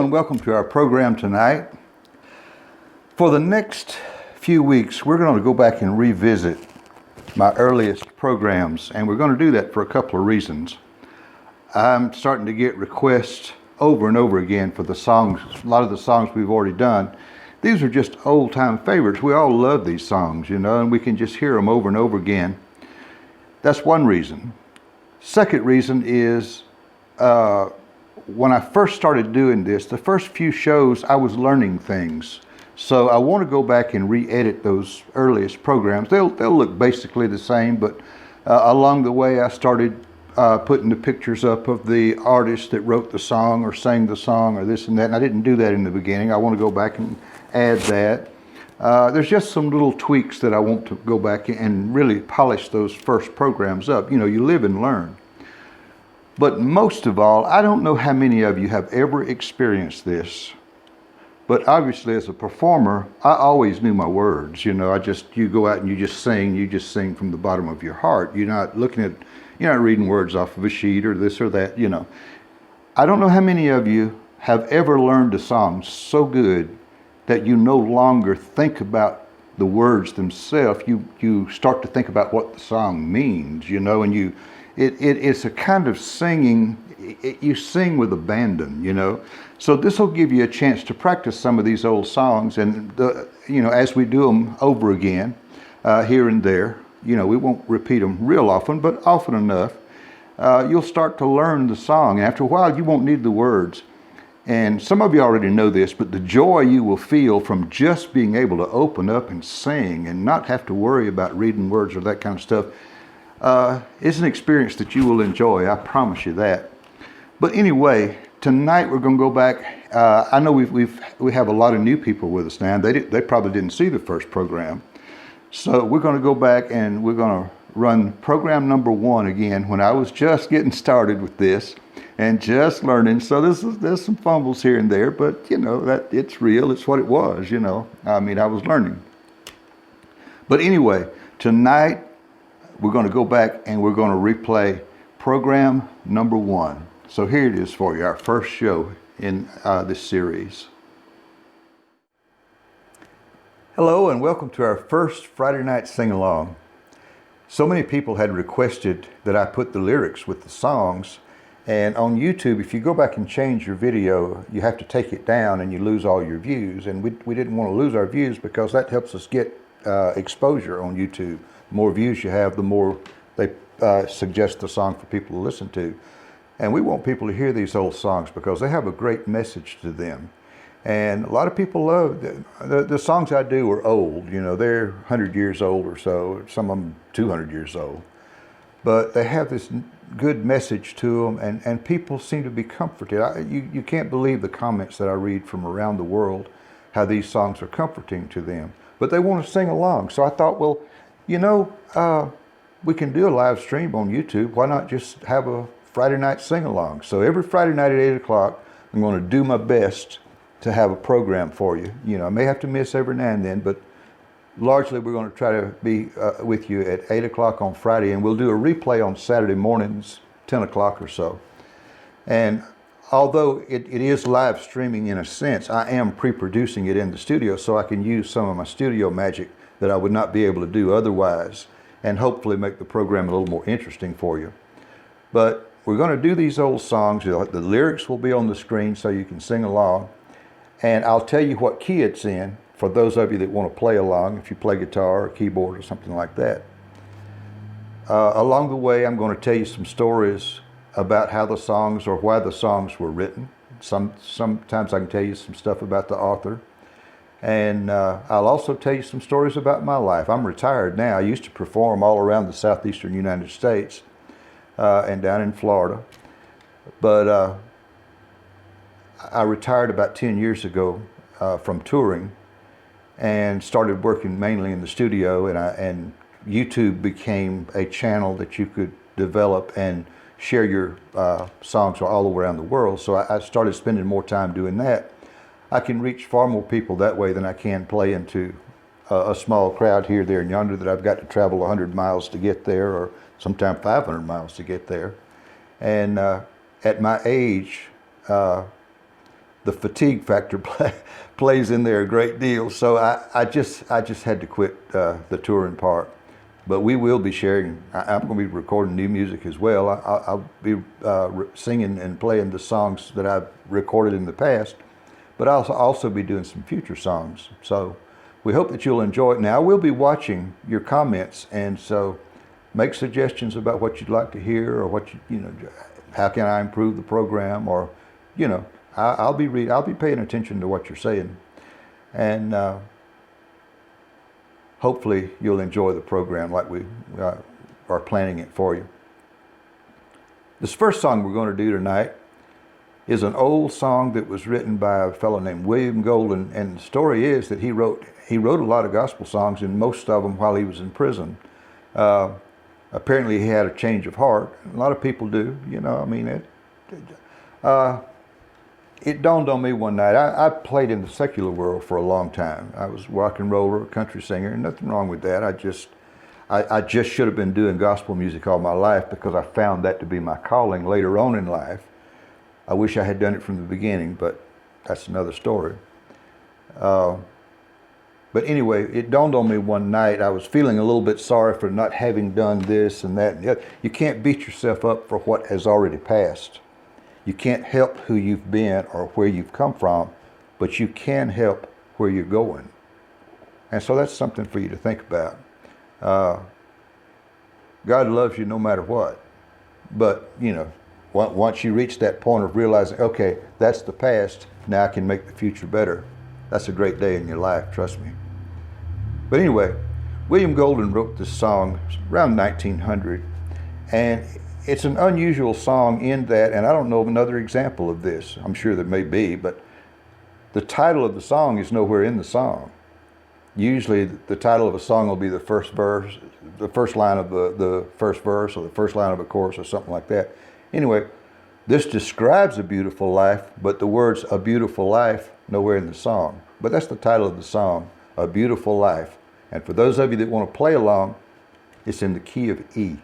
and welcome to our program tonight. For the next few weeks, we're going to go back and revisit my earliest programs, and we're going to do that for a couple of reasons. I'm starting to get requests over and over again for the songs, a lot of the songs we've already done. These are just old-time favorites. We all love these songs, you know, and we can just hear them over and over again. That's one reason. Second reason is when I first started doing this, the first few shows, I was learning things. So I want to go back and re-edit those earliest programs. They'll look basically the same, but along the way I started putting the pictures up of the artist that wrote the song or sang the song or this and that, and I didn't do that in the beginning. I want to go back and add that. There's just some little tweaks that I want to go back and really polish those first programs up. You know, you live and learn. But most of all, I don't know how many of you have ever experienced this, but obviously as a performer, I always knew my words. You know, you go out and you just sing from the bottom of your heart. You're not reading words off of a sheet or this or that, you know. I don't know how many of you have ever learned a song so good that you no longer think about the words themselves. You start to think about what the song means, you know, and it's a kind of singing, you sing with abandon, you know. So this will give you a chance to practice some of these old songs, and as we do them over again, here and there, you know, we won't repeat them real often, but often enough, you'll start to learn the song. And after a while, you won't need the words. And some of you already know this, but the joy you will feel from just being able to open up and sing and not have to worry about reading words or that kind of stuff, it's an experience that you will enjoy. I promise you that. But anyway, tonight we're going to go back. I know we have a lot of new people with us now. They probably didn't see the first program, so we're going to go back and we're going to run program number 1 again when I was just getting started with this and just learning. So there's some fumbles here and there, but you know that it's real. It's what it was. You know, I mean, I was learning. But anyway, tonight we're going to go back and we're going to replay program number 1. So here it is for you, our first show in this series. Hello and welcome to our first Friday night sing-along. So many people had requested that I put the lyrics with the songs, and on YouTube, if you go back and change your video, you have to take it down and you lose all your views, and we didn't want to lose our views because that helps us get exposure on YouTube. The more views you have, the more they suggest the song for people to listen to. And we want people to hear these old songs because they have a great message to them. And a lot of people love the songs I do are old. You know, they're 100 years old or so. Some of them 200 years old. But they have this good message to them, and people seem to be comforted. You can't believe the comments that I read from around the world, how these songs are comforting to them. But they want to sing along. So I thought, well, you know, we can do a live stream on YouTube. Why not just have a Friday night sing-along? So every Friday night at 8 o'clock, I'm going to do my best to have a program for you. You know, I may have to miss every now and then, but largely we're going to try to be with you at 8 o'clock on Friday, and we'll do a replay on Saturday mornings, 10 o'clock or so. And although it is live streaming in a sense, I am pre-producing it in the studio so I can use some of my studio magic that I would not be able to do otherwise, and hopefully make the program a little more interesting for you. But we're going to do these old songs. The lyrics will be on the screen so you can sing along, and I'll tell you what key it's in for those of you that want to play along, if you play guitar or keyboard or something like that. Along the way, I'm going to tell you some stories about how the songs or why the songs were written. Sometimes I can tell you some stuff about the author. And I'll also tell you some stories about my life. I'm retired now. I used to perform all around the southeastern United States and down in Florida. But I retired about 10 years ago from touring and started working mainly in the studio, and YouTube became a channel that you could develop and share your songs all around the world. So I started spending more time doing that. I can reach far more people that way than I can play into a small crowd here, there, and yonder that I've got to travel 100 miles to get there, or sometimes 500 miles to get there. And at my age, the the fatigue factor plays in there a great deal. So I just had to quit the touring part. But we will be sharing. I'm going to be recording new music as well. I'll be singing and playing the songs that I've recorded in the past, but I'll also be doing some future songs. So we hope that you'll enjoy it. Now, we'll be watching your comments, and so make suggestions about what you'd like to hear, or what how can I improve the program, or I'll be paying attention to what you're saying, and hopefully you'll enjoy the program like we are planning it for you. This first song we're going to do tonight is an old song that was written by a fellow named William Golden, and the story is that he wrote a lot of gospel songs, and most of them while he was in prison. Apparently he had a change of heart. A lot of people do, it dawned on me one night. I played in the secular world for a long time. I was a rock and roller, a country singer, and nothing wrong with that. I just should have been doing gospel music all my life, because I found that to be my calling later on in life. I wish I had done it from the beginning, but that's another story. But anyway, it dawned on me one night. I was feeling a little bit sorry for not having done this and that and the other. You can't beat yourself up for what has already passed. You can't help who you've been or where you've come from, but you can help where you're going. And so that's something for you to think about. God loves you no matter what. But, once you reach that point of realizing, okay, that's the past, now I can make the future better. That's a great day in your life, trust me. But anyway, William Golden wrote this song around 1900, and it's an unusual song in that, and I don't know of another example of this. I'm sure there may be, but the title of the song is nowhere in the song. Usually the title of a song will be the first verse, the first line of the first verse, or the first line of a chorus, or something like that. Anyway, this describes a beautiful life, but the words "a beautiful life" nowhere in the song. But that's the title of the song, "A Beautiful Life." And for those of you that want to play along, it's in the key of E.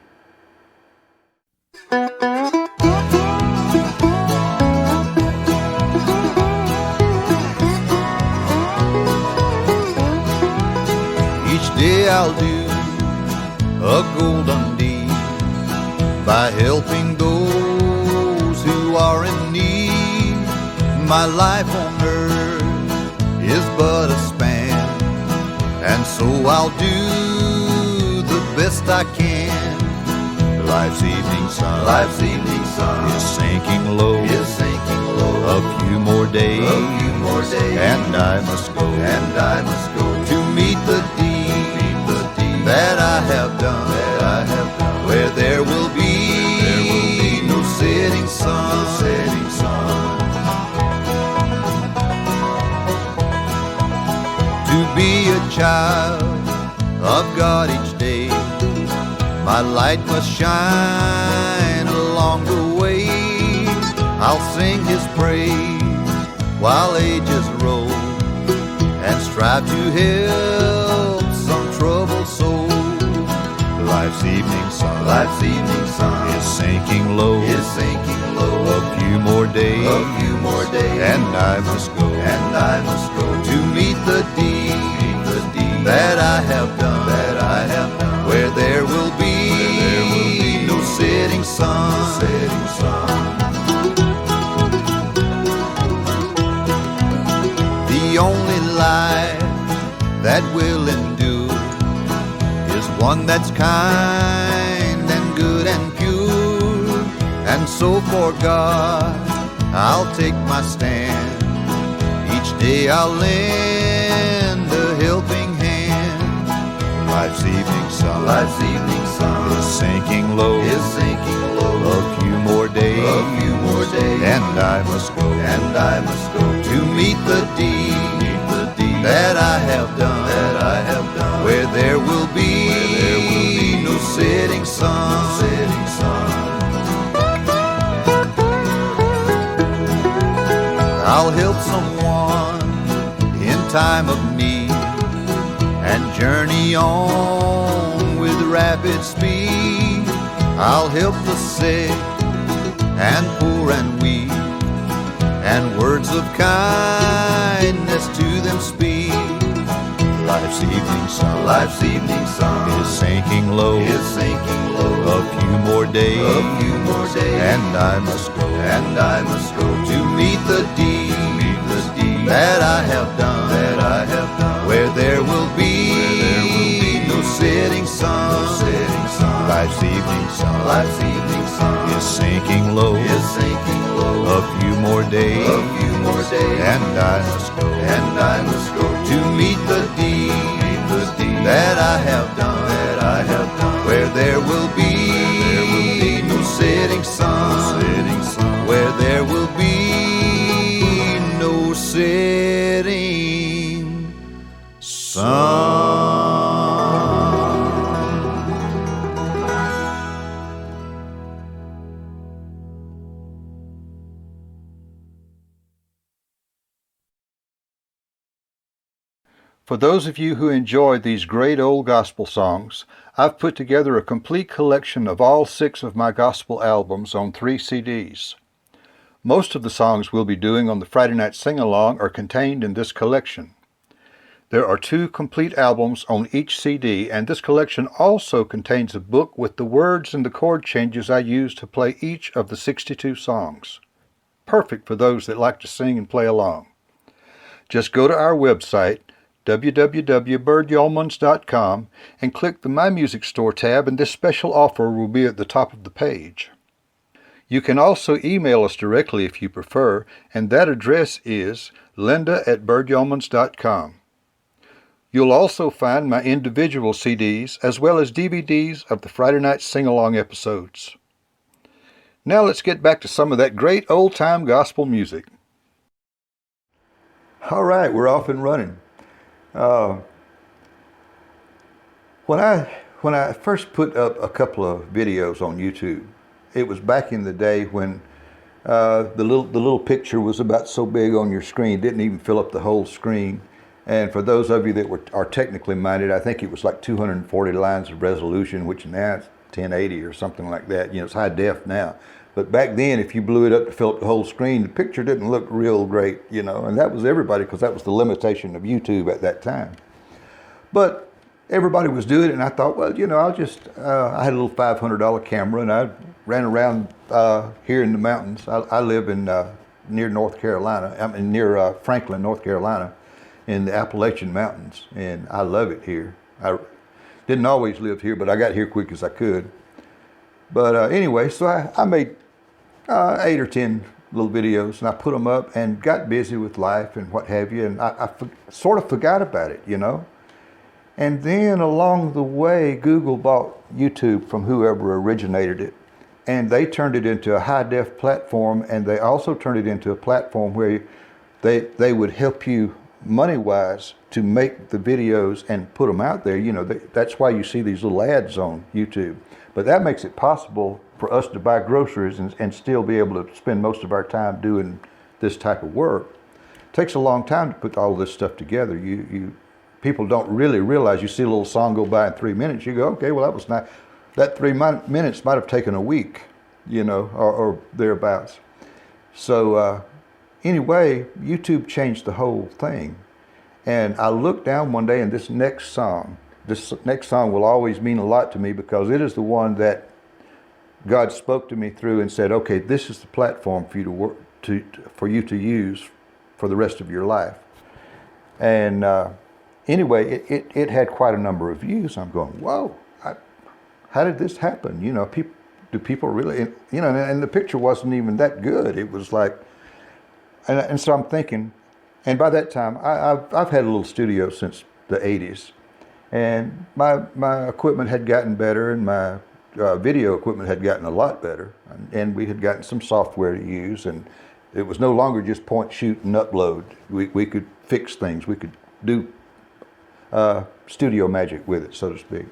Each day I'll do a golden deed by helping those who are in need. My life on earth is but a span, and so I'll do the best I can. Life's evening sun is sinking low. A few more days, and I must go to meet the deed that I have done. Where there will be no setting sun. To be a child of God each day, my light must shine along the way. I'll sing His praise while ages roll, and strive to help some troubled soul. Life's evening sun is sinking low. A few more days, and I must go to meet the deed that I have done. Where there will be no setting sun. The only life that will endure is one that's kind and good and pure. And so for God I'll take my stand. Each day I'll lend a helping hand. Life's evening sun is sinking low. A few more days, and I must go to meet the deed that I have done. Where there will be no setting sun. I'll help someone in time of need, and journey on with rapid speed. I'll help the sick and poor and weak, and words of kindness to them speak. Life's evening sun is sinking low. A few more days, and I must go to meet the deed that I have done. Where there will be no setting sun. Life's evening sun is sinking low. A few more days, and I must go to meet the deed that I have done. Where there will be no setting sun. Where there will be no setting sun. For those of you who enjoy these great old gospel songs, I've put together a complete collection of all 6 of my gospel albums on 3 CDs. Most of the songs we'll be doing on the Friday Night Sing-Along are contained in this collection. There are 2 complete albums on each CD, and this collection also contains a book with the words and the chord changes I use to play each of the 62 songs. Perfect for those that like to sing and play along. Just go to our website, www.birdyeomans.com, and click the My Music Store tab, and this special offer will be at the top of the page. You can also email us directly if you prefer, and that address is linda@birdyeomans.com. You'll also find my individual CDs as well as DVDs of the Friday Night Sing-Along episodes. Now let's get back to some of that great old-time gospel music. All right, we're off and running. When I first put up a couple of videos on YouTube, it was back in the day when the little picture was about so big on your screen, didn't even fill up the whole screen. And for those of you that are technically minded, I think it was like 240 lines of resolution, which now it's 1080 or something like that. You know, it's high def now. But back then, if you blew it up to fill up the whole screen, the picture didn't look real great, you know, and that was everybody, because that was the limitation of YouTube at that time. But everybody was doing it, and I thought, well, you know, I had a little $500 camera, and I ran around here in the mountains. I live in near North Carolina. I mean, near Franklin, North Carolina, in the Appalachian Mountains, and I love it here. I didn't always live here, but I got here quick as I could. But anyway, so I made 8 or 10 little videos, and I put them up and got busy with life and what have you, and I sort of forgot about it, you know. And then along the way, Google bought YouTube from whoever originated it, and they turned it into a high-def platform, and they also turned it into a platform where they would help you money-wise to make the videos and put them out there. You know, that's why you see these little ads on YouTube. But that makes it possible for us to buy groceries and still be able to spend most of our time doing this type of work. It takes a long time to put all this stuff together. People don't really realize. You see a little song go by in 3 minutes, you go, okay, well, that was not, that 3 minutes might have taken a week, you know, or thereabouts. So anyway, YouTube changed the whole thing. And I looked down one day, and this next song will always mean a lot to me, because it is the one that God spoke to me through and said, okay, this is the platform for you to work for you to use for the rest of your life. And anyway, it had quite a number of views. I'm going, whoa, how did this happen? You know, do people really, you know, and the picture wasn't even that good. It was like, and so I'm thinking, and by that time, I've had a little studio since the 80s. And my equipment had gotten better, and my video equipment had gotten a lot better. And we had gotten some software to use, and it was no longer just point, shoot, and upload. We could fix things. We could do studio magic with it, so to speak.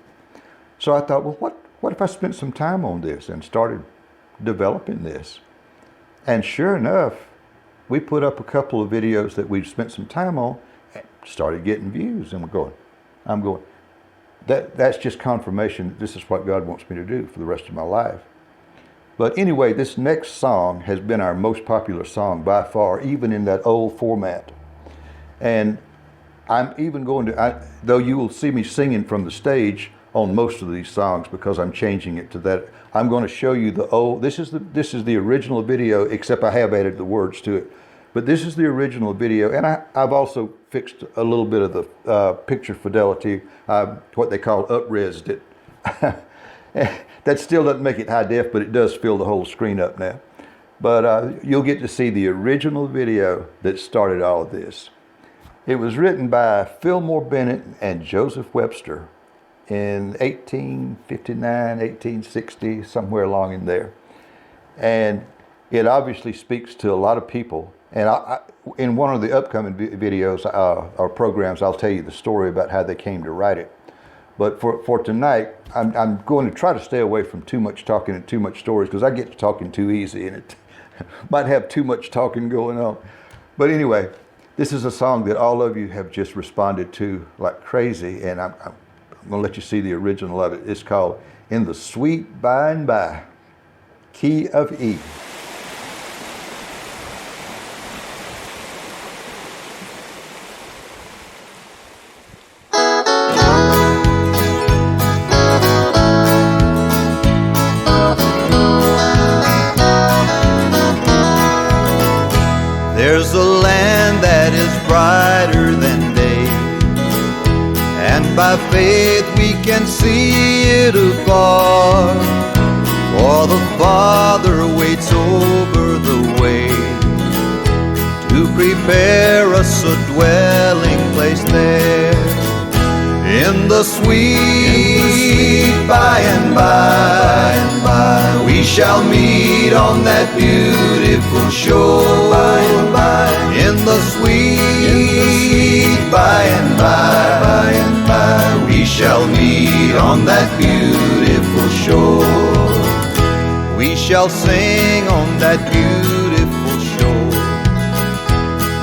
So I thought, well, what if I spent some time on this and started developing this? And sure enough, we put up a couple of videos that we'd spent some time on and started getting views. And I'm going, that's just confirmation that this is what God wants me to do for the rest of my life. But anyway, this next song has been our most popular song by far, even in that old format. And I'm even going to, though you will see me singing from the stage on most of these songs because I'm changing it to that. I'm going to show you the old, this is the original video, except I have added the words to it. But this is the original video, and I've also fixed a little bit of the picture fidelity, what they call up-resed it. That still doesn't make it high def, but it does fill the whole screen up now. But you'll get to see the original video that started all of this. It was written by Fillmore Bennett and Joseph Webster in 1859, 1860, somewhere along in there. And it obviously speaks to a lot of people. And in one of the upcoming videos or programs, I'll tell you the story about how they came to write it. But for tonight, I'm going to try to stay away from too much talking and too much stories, because I get to talking too easy and it might have too much talking going on. But anyway, this is a song that all of you have just responded to like crazy, and I'm going to let you see the original of it. It's called In the Sweet By and By, key of E. There's a land that is brighter than day, and by faith we can see it afar. For the Father waits over the way to prepare us a dwelling place there. In the sweet by and by, we shall meet on that beautiful shore. By and by, in the sweet by and by, we shall meet on that beautiful shore. We shall sing on that beautiful shore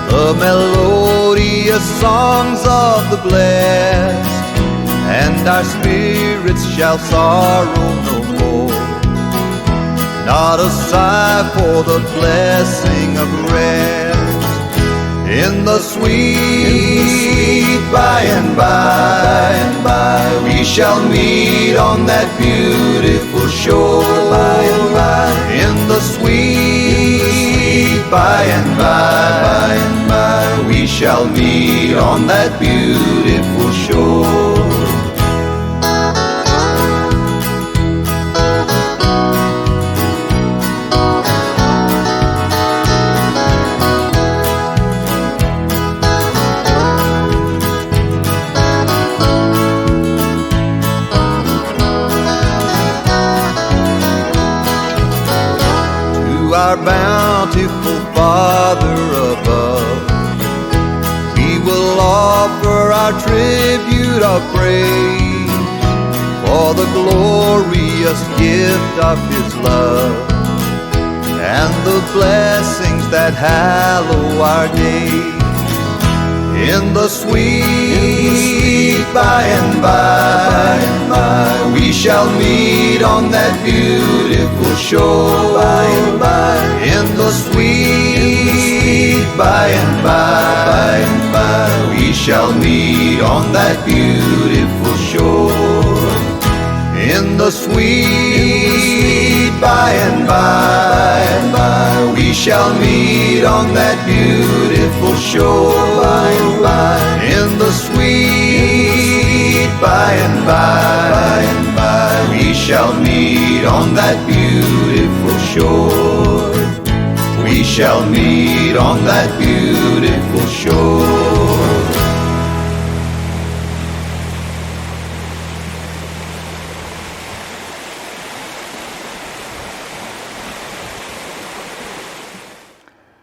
the melodious songs of the blessed, and our spirits shall sorrow no more. Not a sigh for the blessing of rest. In the sweet by and by, we shall meet on that beautiful shore. By and by, in the sweet by and by, we shall meet on that beautiful shore. Our bountiful Father above, we will offer our tribute of praise for the glorious gift of His love and the blessings that hallow our days. In the sweet by and by, we shall meet on that beautiful shore. By and by, in the sweet by and by, we shall meet on that beautiful shore. In the sweet by and by, we shall meet on that beautiful shore. By and by, in the sweet by and by, we shall meet on that beautiful shore. We shall meet on that beautiful shore.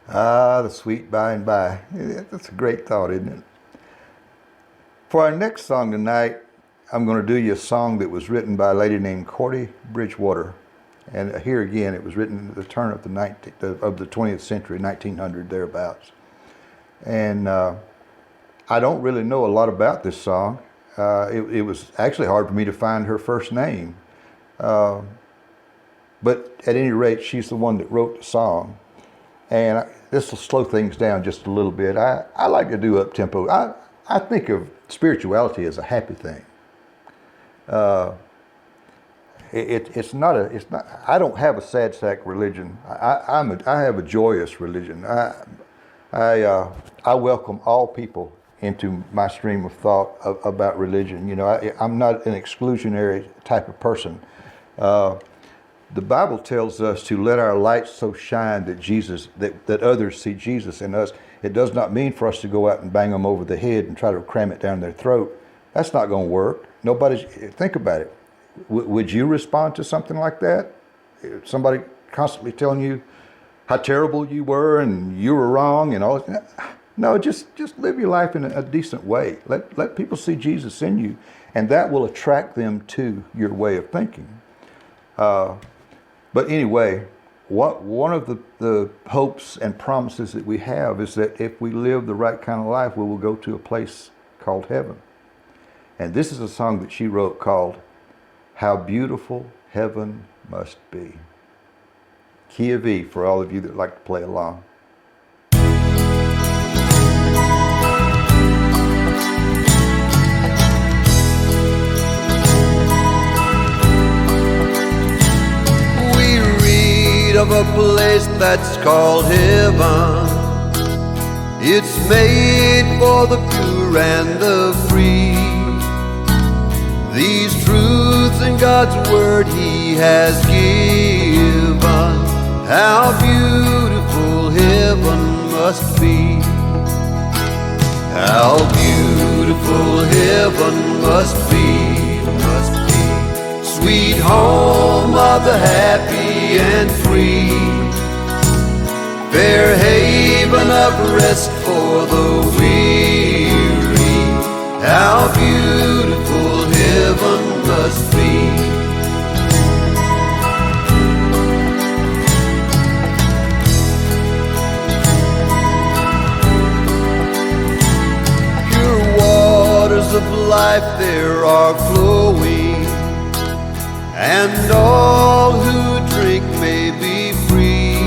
Ah, the sweet by and by. That's a great thought, isn't it? For our next song tonight, I'm going to do you a song that was written by a lady named Cordy Bridgewater. And here again, it was written at the turn of the 20th century, 1900, thereabouts. And I don't really know a lot about this song. It was actually hard for me to find her first name. But at any rate, she's the one that wrote the song. And this will slow things down just a little bit. I like to do up-tempo. I think of spirituality as a happy thing. It's not. I don't have a sad sack religion. I have a joyous religion. I welcome all people into my stream of thought about religion. You know, I'm not an exclusionary type of person. The Bible tells us to let our light so shine that others see Jesus in us. It does not mean for us to go out and bang them over the head and try to cram it down their throat. That's not going to work. Think about it. Would you respond to something like that? Somebody constantly telling you how terrible you were and you were wrong and all that? No, just live your life in a decent way. Let people see Jesus in you, and that will attract them to your way of thinking. But anyway, one of the hopes and promises that we have is that if we live the right kind of life, we will go to a place called heaven. And this is a song that she wrote called How Beautiful Heaven Must Be. Key of E for all of you that like to play along. Of a place that's called heaven. It's made for the pure and the free. These truths in God's word He has given. How beautiful heaven must be. How beautiful heaven must be, must be. Sweet home of the happy and free, fair haven of rest for the weary. How beautiful heaven must be. Pure waters of life there are flowing, and all who drink may be free.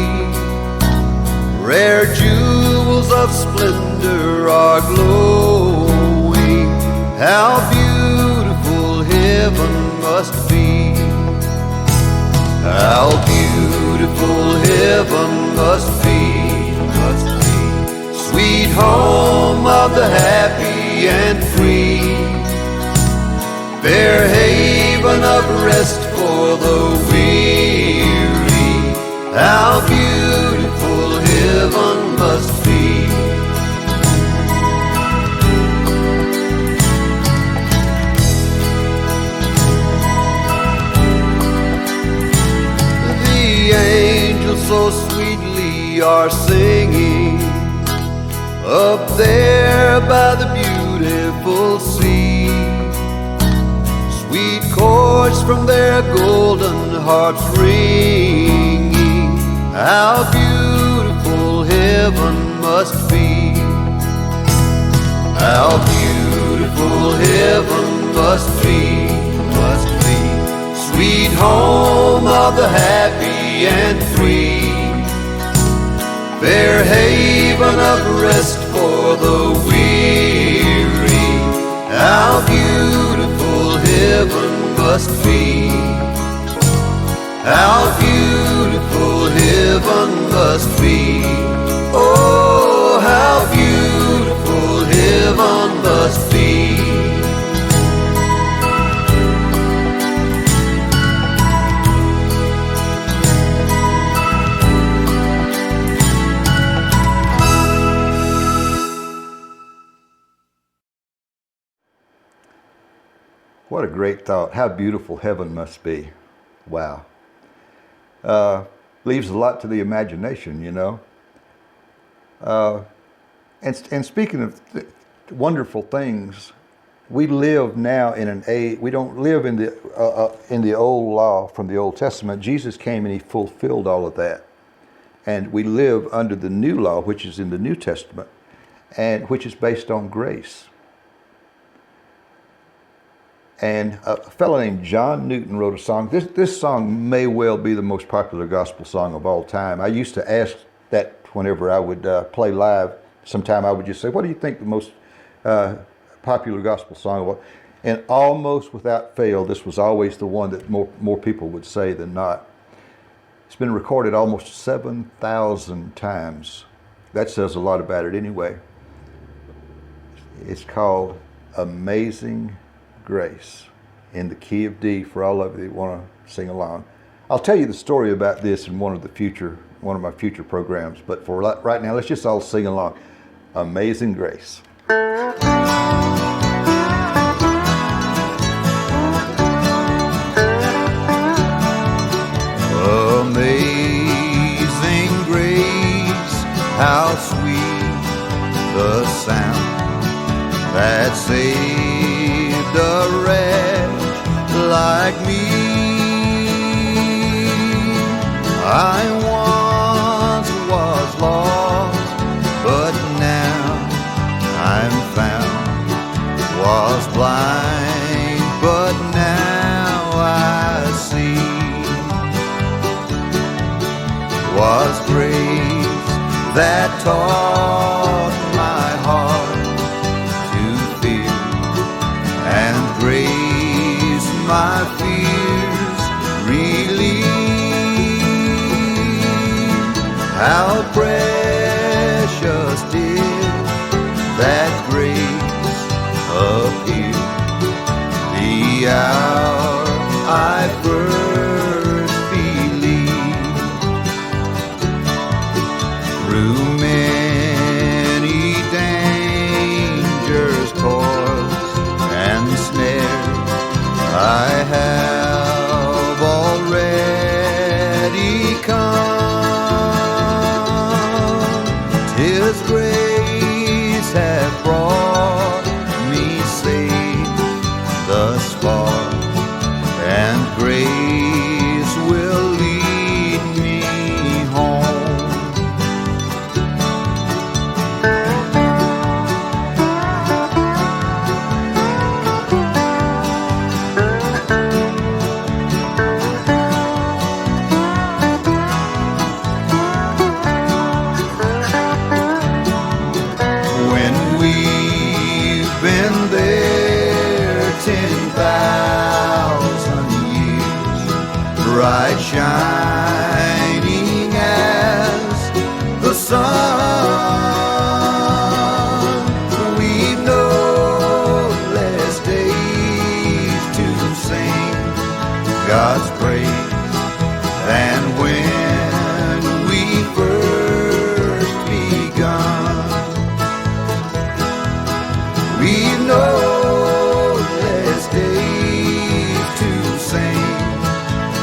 Rare jewels of splendor are glowing. How beautiful heaven must be. How beautiful heaven must be, must be. Sweet home of the happy and free, fair haven of rest for the weary. How beautiful heaven must be. The angels so sweetly are singing up there by the beautiful sea. Sweet chords from their golden harps ringing. How beautiful heaven must be. How beautiful heaven must be, must be. Sweet home of the happy and free, fair haven of rest for the weary. How beautiful heaven must be. How beautiful heaven must be. Oh, how beautiful heaven must be. What a great thought. How beautiful heaven must be. Wow. Leaves a lot to the imagination, you know. And speaking of wonderful things, we live now in an age, we don't live in the old law from the Old Testament. Jesus came and He fulfilled all of that. And we live under the new law, which is in the New Testament, and which is based on grace. And a fellow named John Newton wrote a song. This song may well be the most popular gospel song of all time. I used to ask that whenever I would play live. Sometime I would just say, what do you think the most popular gospel song was? And almost without fail, this was always the one that more people would say than not. It's been recorded almost 7,000 times. That says a lot about it anyway. It's called Amazing Grace, in the key of D for all of you that want to sing along. I'll tell you the story about this in one of my future programs, but for right now, let's just all sing along. Amazing Grace. Amazing grace, how sweet the sound that saved a wretch like me. I once was lost, but now I'm found. Was blind, but now I see. Was grace that taught my heart to fear, and grace my fears relieved. How precious did that grace appear the hour I first believed. Through many dangers, toils, and snares, I have already come. 'Tis grace hath brought me safe thus far, and grace will lead me home. When we've been there 10,000 years, bright shining as the sun, we've no less days to sing God's praise than when we first begun. We've no less days to sing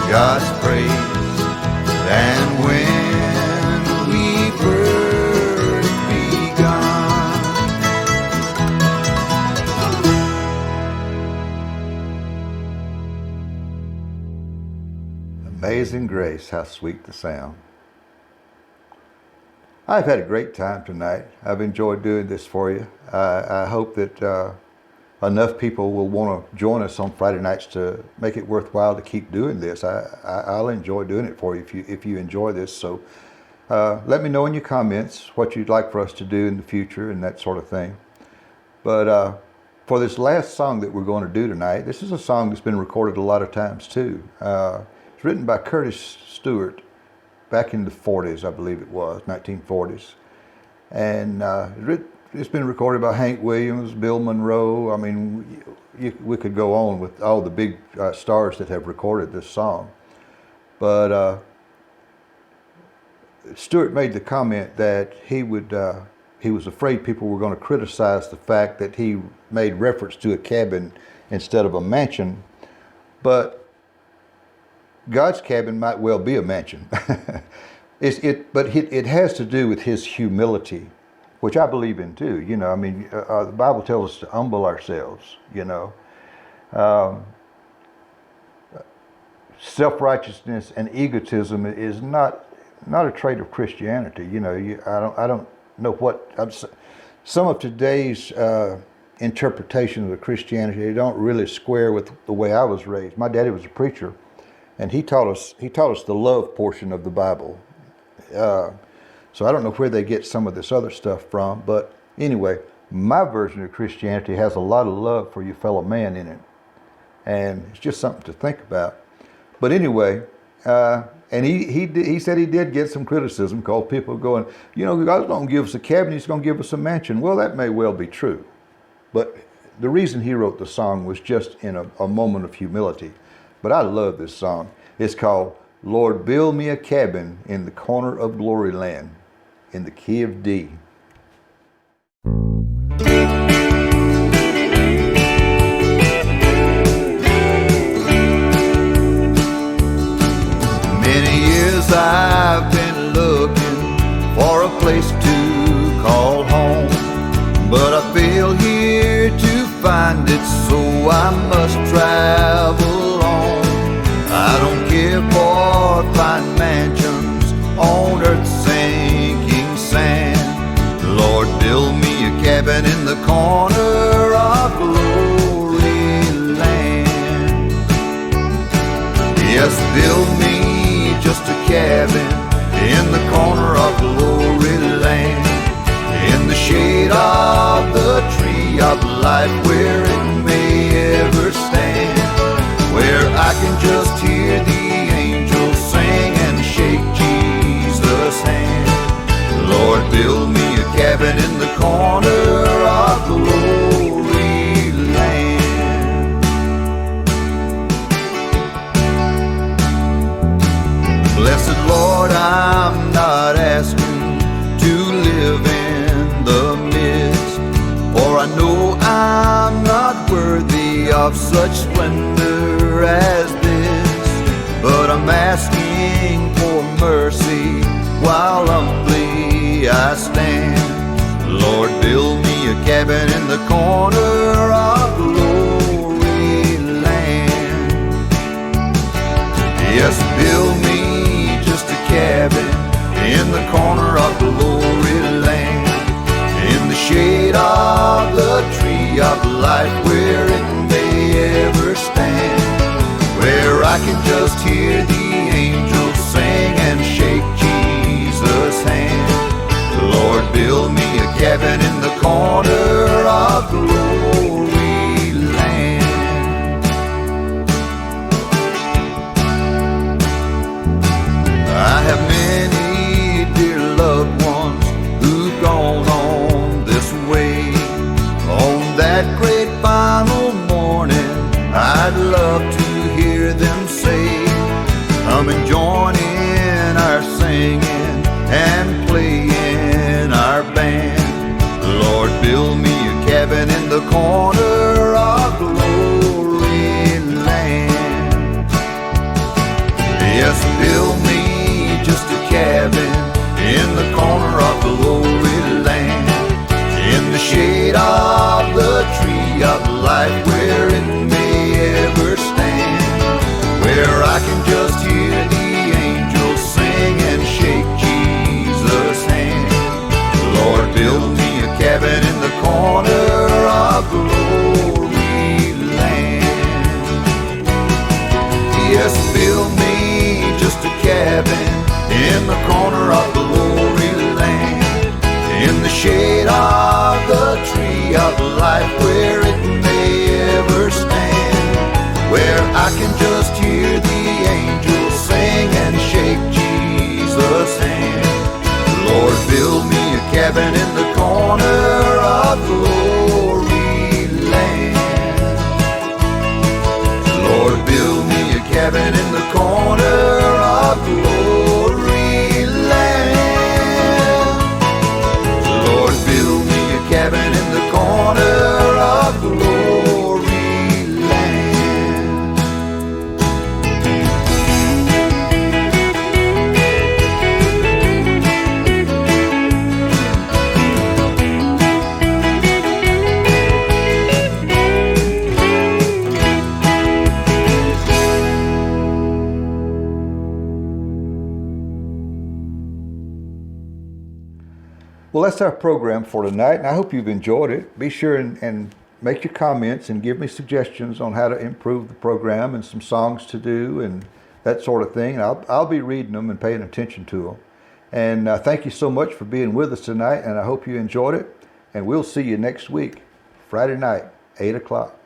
God's praise than when we first begun. Amazing Grace, how sweet the sound. I've had a great time tonight. I've enjoyed doing this for you. I hope that enough people will want to join us on Friday nights to make it worthwhile to keep doing this. I'll enjoy doing it for you if you enjoy this. So let me know in your comments what you'd like for us to do in the future and that sort of thing. But for this last song that we're going to do tonight, this is a song that's been recorded a lot of times too. It's written by Curtis Stewart back in the 40s, I believe it was, 1940s. And it's been recorded by Hank Williams, Bill Monroe. I mean, we could go on with all the big stars that have recorded this song. But Stewart made the comment that he was afraid people were going to criticize the fact that he made reference to a cabin instead of a mansion. But God's cabin might well be a mansion. But it has to do with his humility, which I believe in too. You know, I mean, the Bible tells us to humble ourselves, you know. Self-righteousness and egotism is not a trait of Christianity. You know, I don't know what some of today's interpretation of the Christianity. They don't really square with the way I was raised. My daddy was a preacher, and he taught us the love portion of the Bible. So I don't know where they get some of this other stuff from, but anyway, my version of Christianity has a lot of love for your fellow man in it, and it's just something to think about. But anyway, and he said he did get some criticism, called people going, God's not going to give us a cabin, he's going to give us a mansion. Well, that may well be true. But the reason he wrote the song was just in a moment of humility. But I love this song. It's called, Lord, Build Me a Cabin in the Corner of Gloryland, in the key of D. I've been looking for a place to call home, but I fail here to find it, so I must travel on. I don't care for fine mansions on earth's sinking sand. Lord, build me a cabin in the corner of Gloryland. Yes, build me just a cabin in the corner of Gloryland, in the shade of the tree of life, where it may ever stand, where I can just hear the angels sing and shake Jesus' hand. Lord, build me a cabin in the corner of Gloryland. Blessed Lord, I'm not asking to live in the midst, for I know I'm not worthy of such splendor as this. But I'm asking for mercy while humbly I stand. Lord, build me a cabin in the corner of Gloryland. Yes, build me just a cabin in the corner of Gloryland, in the shade of the tree of life, where it may ever stand, where I can just hear the angels sing and shake Jesus' hand. Lord, build me a cabin in the corner of Gloryland. I have many dear loved ones who've gone on this way. On that great final morning, I'd love to hear them say, come and join in our singing and playing our band. Lord, build me a cabin in the corner of Gloryland. Yes, build me just a cabin in the corner of Gloryland, in the shade of the tree of life, where it may ever stand, where I can just hear the angels sing and shake Jesus' hand. Lord, build me a cabin in the corner of Gloryland. Yes, build me just a cabin in the corner of Gloryland, in the shade of the tree of life, where it may ever stand, where I can just hear the angels sing and shake Jesus' hand. Lord, build me a cabin in the corner of Gloryland. Lord, build me a cabin in the corner of Gloryland. Lord, build me a cabin in the corner of Gloryland. Well, that's our program for tonight, and I hope you've enjoyed it. Be sure and make your comments and give me suggestions on how to improve the program and some songs to do and that sort of thing. I'll be reading them and paying attention to them. And thank you so much for being with us tonight, and I hope you enjoyed it. And we'll see you next week, Friday night, 8 o'clock.